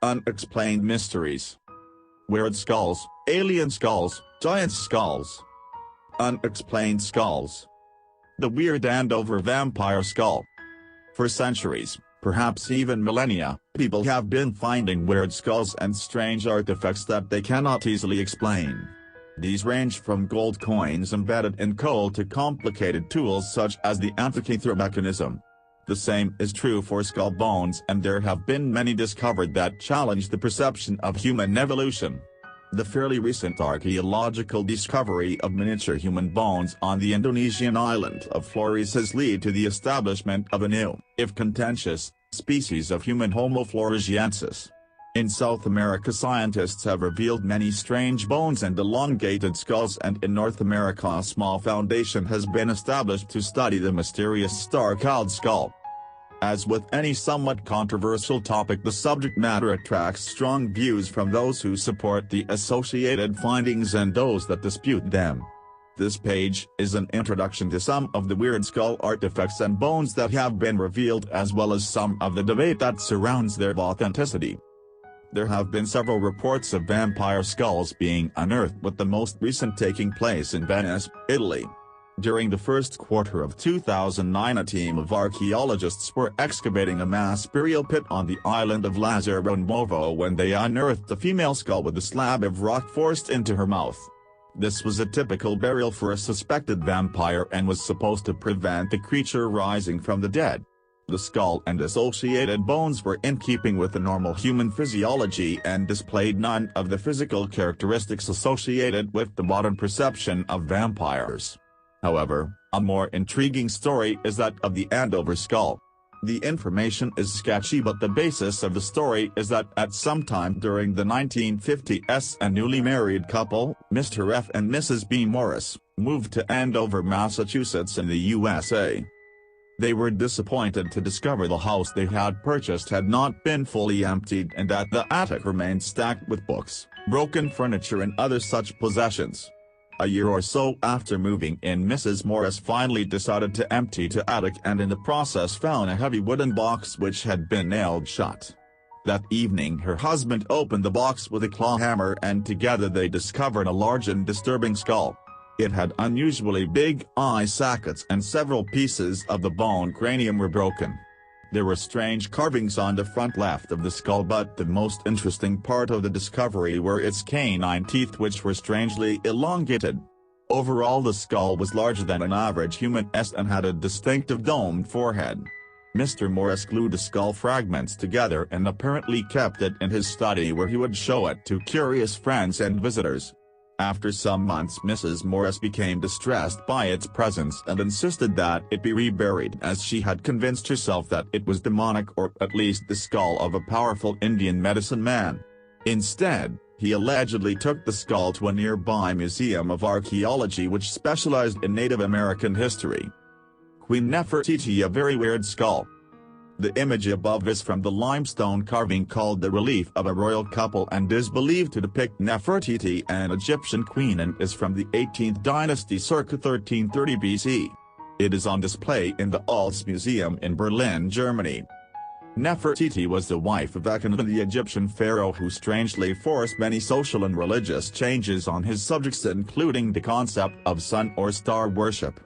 Unexplained mysteries. Weird skulls, alien skulls, giant skulls. Unexplained skulls. The weird Andover vampire skull. For centuries, perhaps even millennia, people have been finding weird skulls and strange artifacts that they cannot easily explain. These range from gold coins embedded in coal to complicated tools such as the Antikythera Mechanism. The same is true for skull bones, and there have been many discovered that challenge the perception of human evolution. The fairly recent archaeological discovery of miniature human bones on the Indonesian island of Flores has led to the establishment of a new, if contentious, species of human Homo Floresiensis. In South America, scientists have revealed many strange bones and elongated skulls, and in North America a small foundation has been established to study the mysterious Starchild Skull. As with any somewhat controversial topic, the subject matter attracts strong views from those who support the associated findings and those that dispute them. This page is an introduction to some of the weird skull artifacts and bones that have been revealed, as well as some of the debate that surrounds their authenticity. There have been several reports of vampire skulls being unearthed, with the most recent taking place in Venice, Italy. During the first quarter of 2009, a team of archaeologists were excavating a mass burial pit on the island of Lazzaro Nuovo when they unearthed a female skull with a slab of rock forced into her mouth. This was a typical burial for a suspected vampire and was supposed to prevent the creature rising from the dead. The skull and associated bones were in keeping with the normal human physiology and displayed none of the physical characteristics associated with the modern perception of vampires. However, a more intriguing story is that of the Andover skull. The information is sketchy, but the basis of the story is that at some time during the 1950s a newly married couple, Mr. F. and Mrs. B. Morris, moved to Andover, Massachusetts in the USA. They were disappointed to discover the house they had purchased had not been fully emptied and that the attic remained stacked with books, broken furniture and other such possessions. A year or so after moving in, Mrs. Morris finally decided to empty the attic and in the process found a heavy wooden box which had been nailed shut. That evening her husband opened the box with a claw hammer and together they discovered a large and disturbing skull. It had unusually big eye sockets and several pieces of the bone cranium were broken. There were strange carvings on the front left of the skull, but the most interesting part of the discovery were its canine teeth, which were strangely elongated. Overall, the skull was larger than an average human's and had a distinctive domed forehead. Mr. Morris glued the skull fragments together and apparently kept it in his study, where he would show it to curious friends and visitors. After some months, Mrs. Morris became distressed by its presence and insisted that it be reburied, as she had convinced herself that it was demonic, or at least the skull of a powerful Indian medicine man. Instead, he allegedly took the skull to a nearby museum of archaeology which specialized in Native American history. Queen Nefertiti, a very weird skull. The image above is from the limestone carving called the Relief of a Royal Couple and is believed to depict Nefertiti, an Egyptian queen, and is from the 18th dynasty circa 1330 BC. It is on display in the Alts Museum in Berlin, Germany. Nefertiti was the wife of Akhenaten, the Egyptian pharaoh, who strangely forced many social and religious changes on his subjects, including the concept of sun or star worship.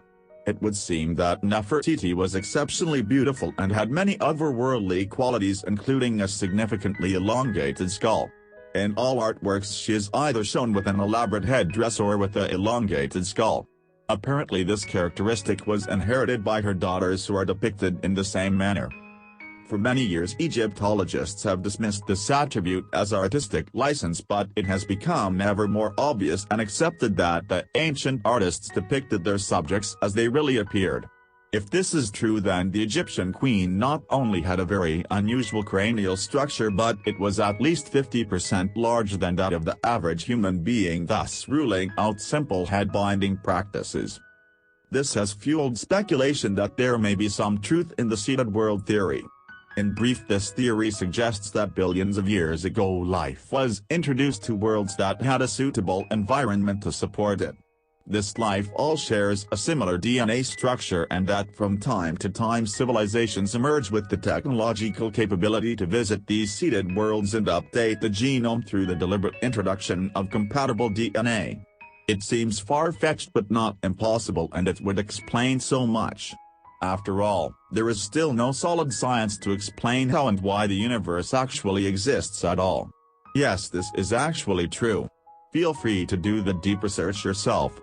It would seem that Nefertiti was exceptionally beautiful and had many otherworldly qualities, including a significantly elongated skull. In all artworks she is either shown with an elaborate headdress or with an elongated skull. Apparently this characteristic was inherited by her daughters, who are depicted in the same manner. For many years Egyptologists have dismissed this attribute as artistic license, but it has become ever more obvious and accepted that the ancient artists depicted their subjects as they really appeared. If this is true, then the Egyptian queen not only had a very unusual cranial structure, but it was at least 50% larger than that of the average human being, thus ruling out simple head-binding practices. This has fueled speculation that there may be some truth in the seeded world theory. In brief, this theory suggests that billions of years ago life was introduced to worlds that had a suitable environment to support it. this life all shares a similar DNA structure and that from time to time civilizations emerge with the technological capability to visit these seeded worlds and update the genome through the deliberate introduction of compatible DNA. It seems far-fetched but not impossible, and it would explain so much. After all, there is still no solid science to explain how and why the universe actually exists at all. Yes, this is actually true. Feel free to do the deep research yourself.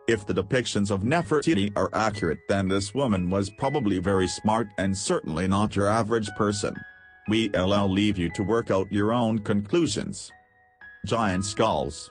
If the depictions of Nefertiti are accurate, then this woman was probably very smart and certainly not your average person. We'll leave you to work out your own conclusions. Giant skulls.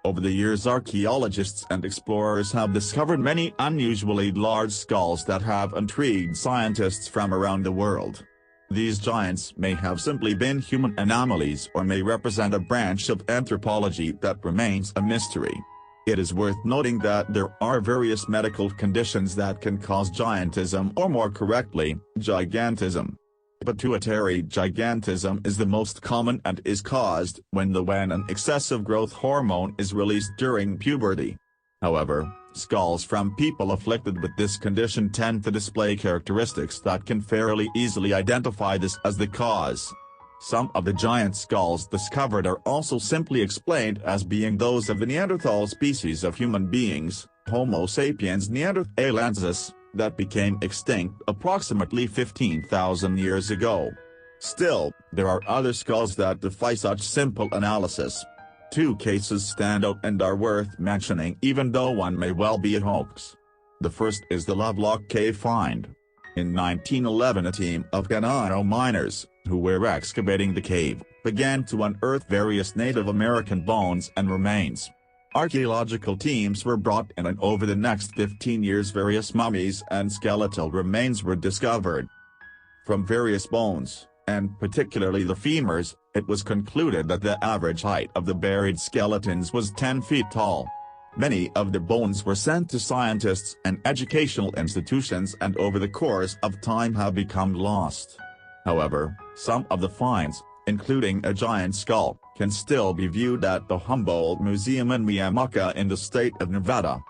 Over the years, archaeologists and explorers have discovered many unusually large skulls that have intrigued scientists from around the world. These giants may have simply been human anomalies or may represent a branch of anthropology that remains a mystery. It is worth noting that there are various medical conditions that can cause giantism, or more correctly, gigantism. Pituitary gigantism is the most common and is caused when an excessive growth hormone is released during puberty. However, skulls from people afflicted with this condition tend to display characteristics that can fairly easily identify this as the cause. Some of the giant skulls discovered are also simply explained as being those of the Neanderthal species of human beings, Homo sapiens neanderthalensis, that became extinct approximately 15,000 years ago. Still, there are other skulls that defy such simple analysis. Two cases stand out and are worth mentioning, even though one may well be a hoax. The first is the Lovelock Cave find. In 1911, a team of Ghanaian miners, who were excavating the cave, began to unearth various Native American bones and remains. Archaeological teams were brought in, and over the next 15 years various mummies and skeletal remains were discovered. From various bones, and particularly the femurs, it was concluded that the average height of the buried skeletons was 10 feet tall. Many of the bones were sent to scientists and educational institutions and over the course of time have become lost. However, some of the finds, including a giant skull, can still be viewed at the Humboldt Museum in Miamuka in the state of Nevada.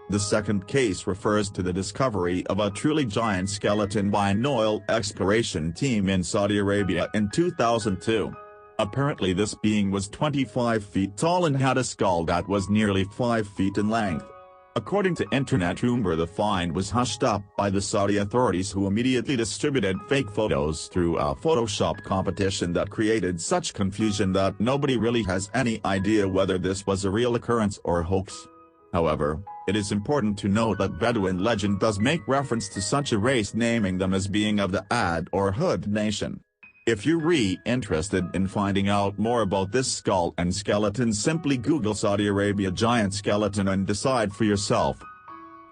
The second case refers to the discovery of a truly giant skeleton by an oil exploration team in Saudi Arabia in 2002. Apparently this being was 25 feet tall and had a skull that was nearly 5 feet in length. According to internet rumor, the find was hushed up by the Saudi authorities, who immediately distributed fake photos through a Photoshop competition that created such confusion that nobody really has any idea whether this was a real occurrence or a hoax. However, it is important to note that Bedouin legend does make reference to such a race, naming them as being of the Ad or Hood nation. If you're interested in finding out more about this skull and skeleton, simply Google Saudi Arabia giant skeleton and decide for yourself.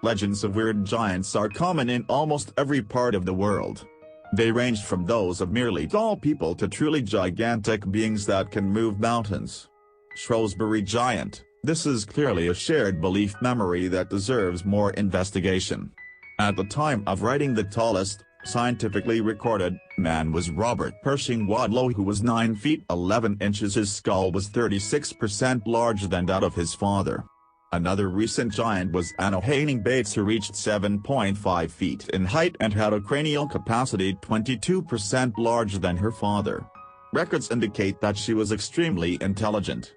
Legends of weird giants are common in almost every part of the world. They range from those of merely tall people to truly gigantic beings that can move mountains. Shrewsbury giant. This is clearly a shared belief memory that deserves more investigation. At the time of writing, the tallest, scientifically recorded, man was Robert Pershing Wadlow, who was 9 feet 11 inches. His skull was 36% larger than that of his father. Another recent giant was Anna Haining Bates, who reached 7.5 feet in height and had a cranial capacity 22% larger than her father. Records indicate that she was extremely intelligent.